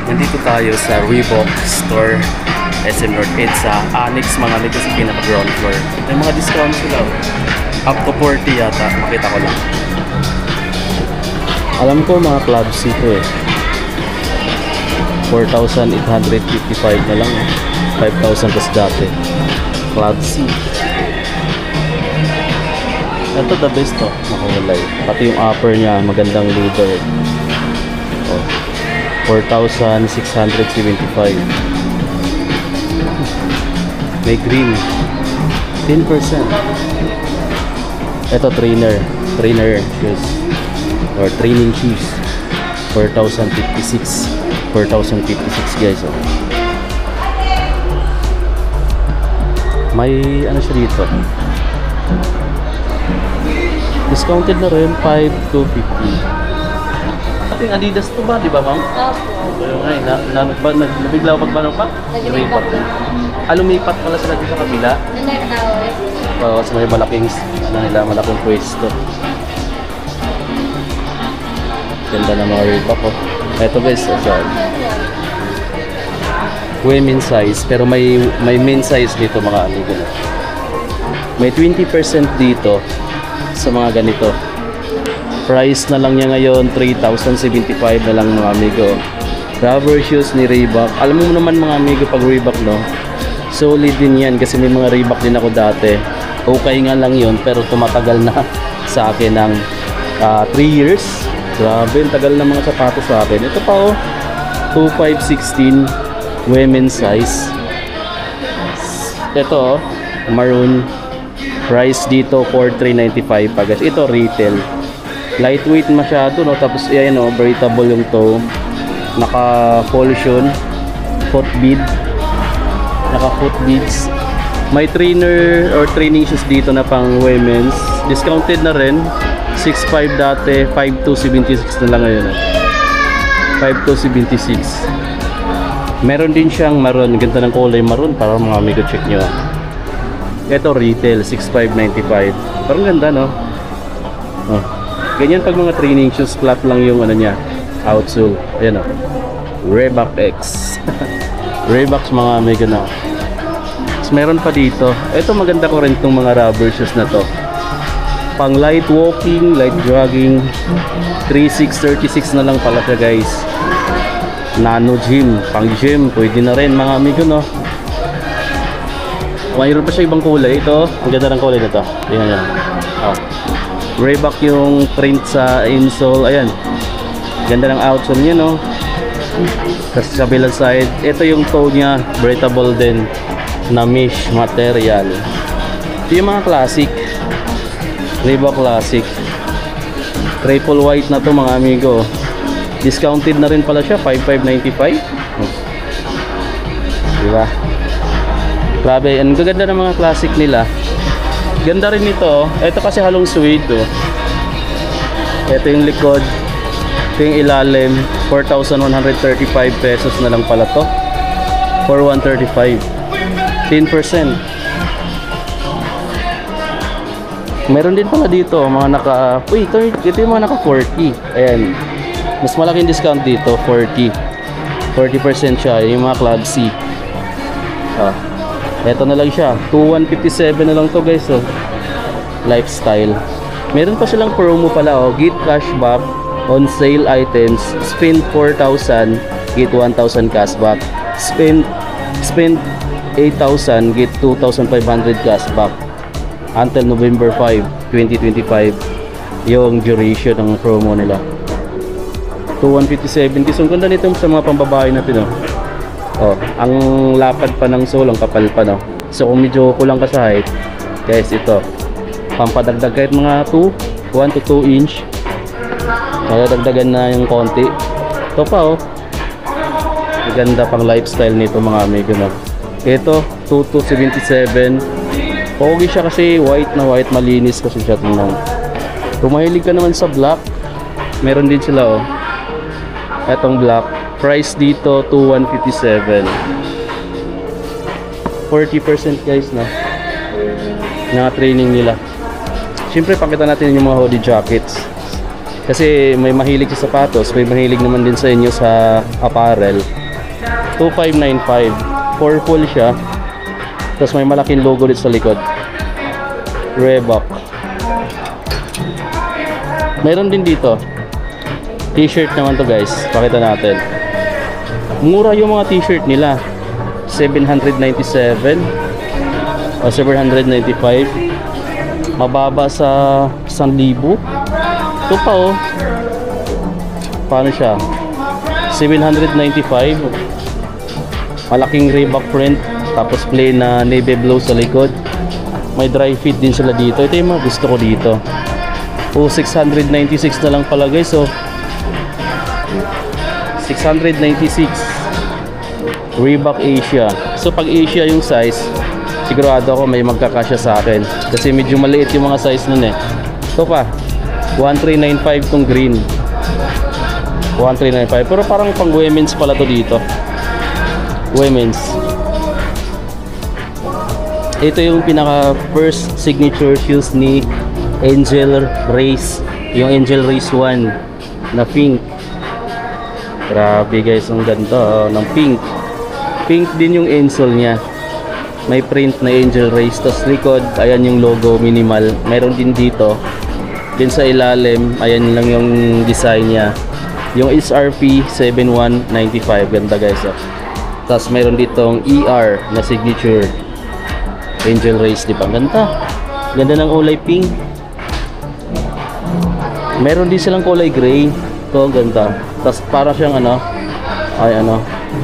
Nandito tayo sa Reebok store SM North EDSA Annex mga nito sa pinaka ground floor. May mga discount sila. Up to 40 yata. Makita ko lang. Alam ko mga clubs ito eh. 4,855 na lang. 5,000 plus dati. Club C. Ito the best to. Makulay. Pati yung upper niya magandang leather. Oh. 4,675. May green 10%. Ito trainer shoes or training shoes 4,056 guys. Oh. May ano siya dito, discounted na rin 5,250. Yung Adidas to ba, di ba ma'am? Opo. Ayun nga, nabigla ko pagbanong pa? Lumipat na. Lumipat pala sila dito sa kabila. Oo, sa may malaking, malaking pwesto. Ganda ng mga Reebok ko. Ito guys, women's size, pero may men's size dito mga amigo. May 20% dito sa mga ganito. Price na lang niya ngayon 3,075 na lang mga amigo. Rubber shoes ni Reebok. Alam mo naman mga amigo pag Reebok no, solid din yan kasi may mga Reebok din ako dati. Okay nga lang yun pero tumatagal na sa akin ng 3 years. Grabe, tagal na mga sapatos sa akin. Ito pa oh, 2,516 women's size. Ito oh, maroon. Price dito 4,395 pa guys. Ito retail. Lightweight masyado no, tapos ayan oh, breathable yung toe. Naka fusion foot bead. Naka foot beads. May trainer or training shoes dito na pang women's. Discounted na rin. 6,500 dati, 5,276 na lang ngayon. 5,276. Meron din siyang maroon, ganda ng kulay maroon para mga amigo check nyo. Ito retail 6,595. Parang ganda no. Oh. Ganyan pag mga training shoes, flat lang yung ano niya, outsole. Ayan o, Reebok X. Reebok mga mega na. Tapos meron pa dito, ito maganda ko rin itong mga rubber shoes na to. Pang light walking, light jogging, 3,636 na lang pala siya guys. Nano gym, pang gym, pwede na rin mga amigo no. Mayroon pa siya ibang kulay. Ito, ang ganda ng kulay na to. Tingnan nyo. Oh. Reebok yung print sa insole. Ayan, ganda ng outsole niya no. Kasi sa kabilang side, ito yung toe niya, breathable din na mesh material. Ito yung mga classic Reebok classic, triple white na to mga amigo. Discounted na rin pala siya, 5,595. Diba? Grabe, ang gaganda ng mga classic nila. Ganda rin ito. Ito kasi halong suede oh. Ito yung likod. Ito yung ilalim. 4,135 pesos na lang pala to. 4,135. 10%. Meron din pala dito mga naka... Uy, ito yung mga naka 40. Ayan. Mas malaking discount dito, 40. 40% siya. Yung mga Club C. Ito na lang siya, 2,157 na lang to guys oh. Lifestyle. Meron pa silang promo pala oh, get cashback on sale items, spend 4,000 get 1,000 cashback, spend 8,000 get 2,500 cashback until November 5, 2025 yung duration ng promo nila. 2,157 guys. Ang ganda nito sa mga pambabae natin oh. Oh, ang lapad pa ng sole, ang kapal pa no. So kung medyo kulang ka sa height, guys, ito pampadagdag kahit mga 1 to 2 inch. Madadagdagan na yung konti. Ito pa oh. Maganda pang lifestyle nito mga amigo no. Ito 2,277. Pogi siya kasi white na white, malinis kasi siya tingnan. Kung mahilig ka naman sa black, meron din sila oh. Etong black. Price dito 2,157. 40% guys na training nila. Siyempre pakita natin yung mga hoodie jackets. Kasi may mahilig sa sapatos, may mahilig naman din sa inyo sa apparel. 2595. Purple siya. Tapos may malaking logo dito sa likod. Reebok. Meron din dito. T-shirt naman to guys. Pakita natin. Mura yung mga t-shirt nila. 797 o 795. Mababa sa 1,000. Ito pa oh. Paano siya? 795. Malaking Reebok print. Tapos plain na navy blue sa likod. May dry fit din sila dito. Ito yung mga gusto ko dito. Oh, 696 na lang pala guys. So 696 Reebok Asia. So pag Asia yung size, sigurado ako may magkakasya sa akin kasi medyo maliit yung mga size nun eh. Ito pa 1395 tong green. 1395 pero parang pang women's pala to dito. Women's. Ito yung pinaka first signature shoes ni Angel Race. Yung Angel Race 1 na pink. Grabe guys, ang ganda ng pink. Pink din yung insole niya. May print na Angel Race. Tapos likod, ayan yung logo minimal. Mayroon din dito. Din sa ilalim, ayan lang yung design niya. Yung SRP 7195. Ganda guys. Tapos mayroon ditong ER na signature Angel Race, di ba? Ganda. Ganda ng kulay pink. Meron din silang kulay gray. Ito, ganda. Tapos para siyang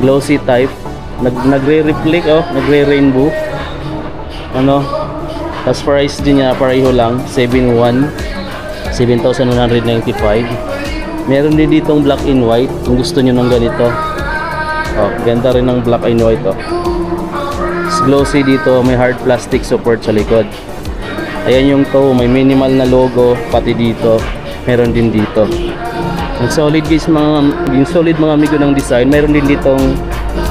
glossy type. Nagre-reflect oh, nagre-rainbow. Tapos price din niya pareho lang, 7,195. Meron din ditong black and white kung gusto niyo ng ganito. Oh, ganda rin ng black and white oh. Glossy dito, may hard plastic support sa likod. Ayan yung toe, may minimal na logo pati dito. Meron din dito. Ang solid guys, yung solid mga amigo ng design. Meron din ditong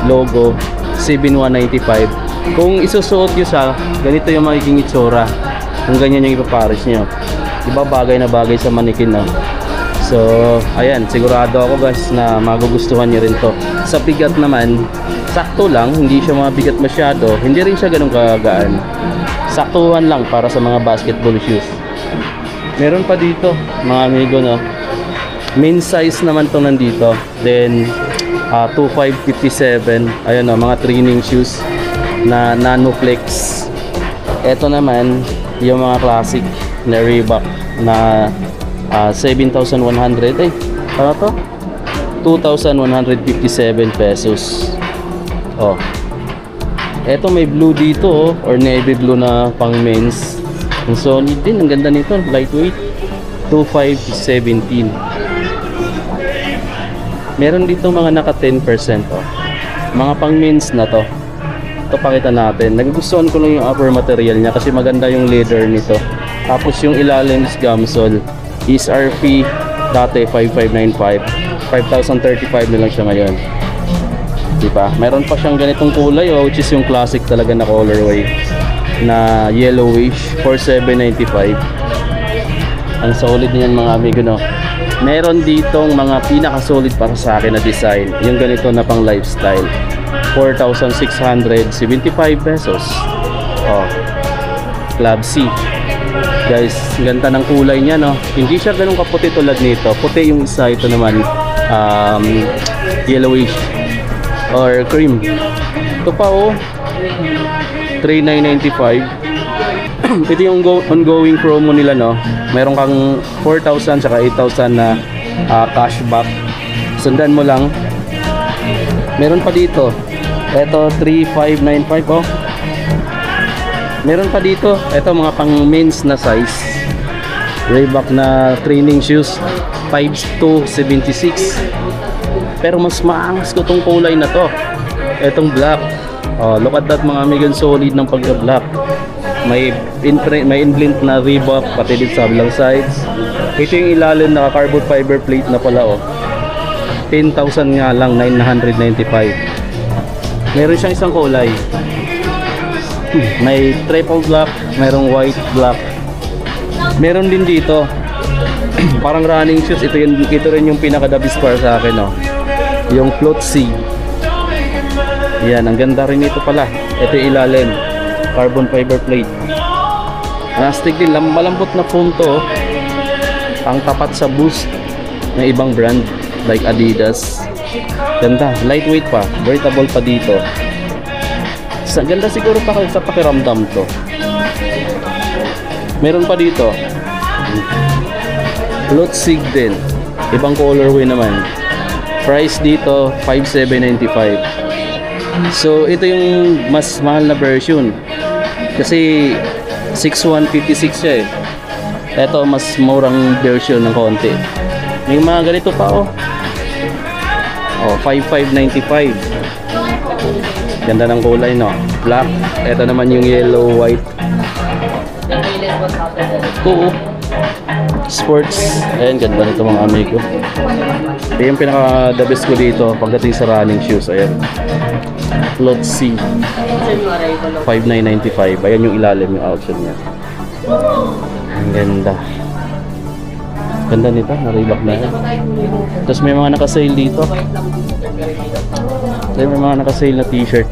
logo 7195. Kung isusuot nyo siya, ganito yung magiging itsura. Kung ganyan yung ipapares nyo, diba bagay na bagay sa manikin no? So ayan, sigurado ako guys na magugustuhan nyo rin to. Sa bigat naman, sakto lang, hindi siya mabigat masyado, hindi rin siya ganun kagaan. Saktuhan lang para sa mga basketball shoes. Meron pa dito mga amigo no, main size naman to nandito. Then 2557. Ayun o, mga training shoes na Nanoflex. Ito naman yung mga classic na Reebok na 7,100. Ano to? 2,157 pesos. Oh. Ito may blue dito or navy blue na pang men's. Ang solid din, ang ganda nito, lightweight. 2,517. Meron dito mga naka 10% oh. Mga pang men's na to. Ito pakita natin. Nagustuhan ko lang yung upper material niya kasi maganda yung leather nito. Tapos yung ilalim is gamsol. SRP dati 5,595. 5,035 na lang siya ngayon. Diba? Meron pa siyang ganitong kulay oh, which is yung classic talaga na colorway na yellowish, 4,795. Ang solid niyan mga amigo no. Meron ditong mga pinaka-solid para sa akin na design. Yung ganito na pang lifestyle. 4,675 pesos. Oh. Club C. Guys, ganda ng kulay niya no. Hindi siya ganun kaputi tulad nito. Puti yung isa, ito naman yellowish or cream. Ito pa oh, 3,995. Ito yung ongoing promo nila no. Meron kang 4,000 saka 8,000 na cashback. Sundan mo lang. Meron pa dito. Ito 3,595 oh. Meron pa dito. Ito mga pang men's na size. Reebok na training shoes 5,276. Pero mas maangas ko tong kulay na to. Etong black. Oh, look at that mga amigan, solid ng pagka-black. May inblint na Reebok pati din sa belang sides. Ito yung ilalim na carbon fiber plate na pala oh. 10,000 nga lang, 995. Meron siyang isang kulay. May triple black, mayroong white black. Meron din dito Parang running shoes. Ito rin yung pinaka-the best para sa akin, no? Yung float C. Yan, ang ganda rin ito pala. Ito yung ilalim. Carbon fiber plate. Plastic din. Malambot na foam to. Ang tapat sa Boost ng ibang brand like Adidas. Ganda. Lightweight pa. Breathable pa dito. Ganda siguro pa sa pakiramdam to. Meron pa dito. Float Sig din. Ibang colorway naman. Price dito, 5,795. So, ito yung mas mahal na version. Kasi 6,156 siya eh. Ito, mas murang version ng konti. May mga ganito pa oh. Oh, 5,595. Ganda ng kulay, no? Black. Ito naman yung yellow, white. Ito, sports. Ayan, ganda nito mga amigo. Ito yung pinaka the best ko dito pagdating sa running shoes. Ayan. Float C. 5,995. Ayan yung ilalim, yung option niya. Ang ganda. Ganda nito, na-Reebok na yan. Tapos may mga naka-sale dito. May mga naka-sale na t-shirt.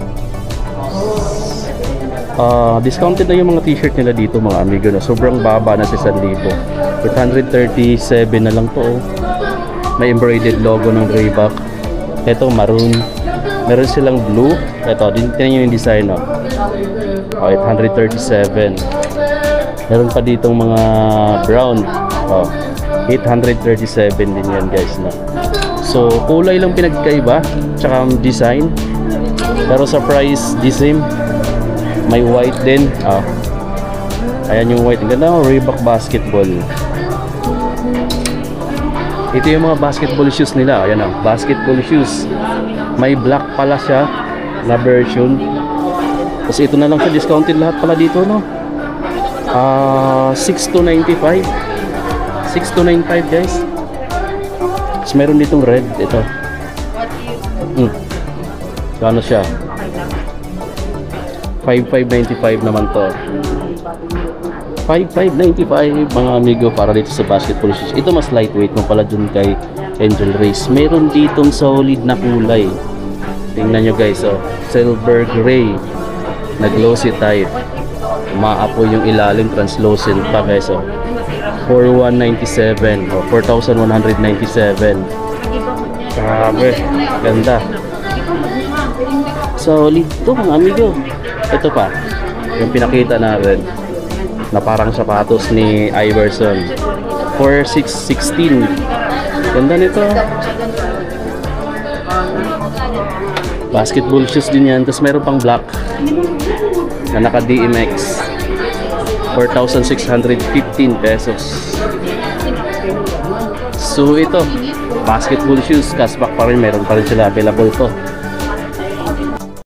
Discounted na yung mga t-shirt nila dito mga amigo, na sobrang baba na sa 1,000. 837 na lang to oh. May embroidered logo ng Reebok. Ito maroon. Meron silang blue. Ito, tingnan nyo yung design oh. 837. Meron pa ditong mga brown. 837 din yan guys no? So kulay lang pinagkaiba tsaka design, pero sa price the same. May white din. Ayan yung white. Ang ganda ng Reebok basketball. Ito yung mga basketball shoes nila. Ayan basketball shoes. May black pala siya na version. Tapos ito na lang siya, discounted lahat pala dito no. 6,295. 6,295 guys. Tapos meron ditong red. Ito. Kano siya? 5,595 naman to. 5,595 mga amigo para dito sa basketball shoes. Ito mas lightweight mo pala dun kay Angel Race. Meron ditong solid na kulay. Tingnan nyo guys oh. Silver gray na glossy type. Umaapoy yung ilalim, translucent pa guys oh. 4,197 o 4,197. Grabe, ganda. Solid to mga amigo. Ito pa yung pinakita natin na parang sapatos ni Iverson, 4,616. Ganda nito. Basketball shoes din yan. Tapos meron pang black na naka DMX, 4,615 pesos. So ito, basketball shoes, cashback pa rin, meron pa rin sila available to.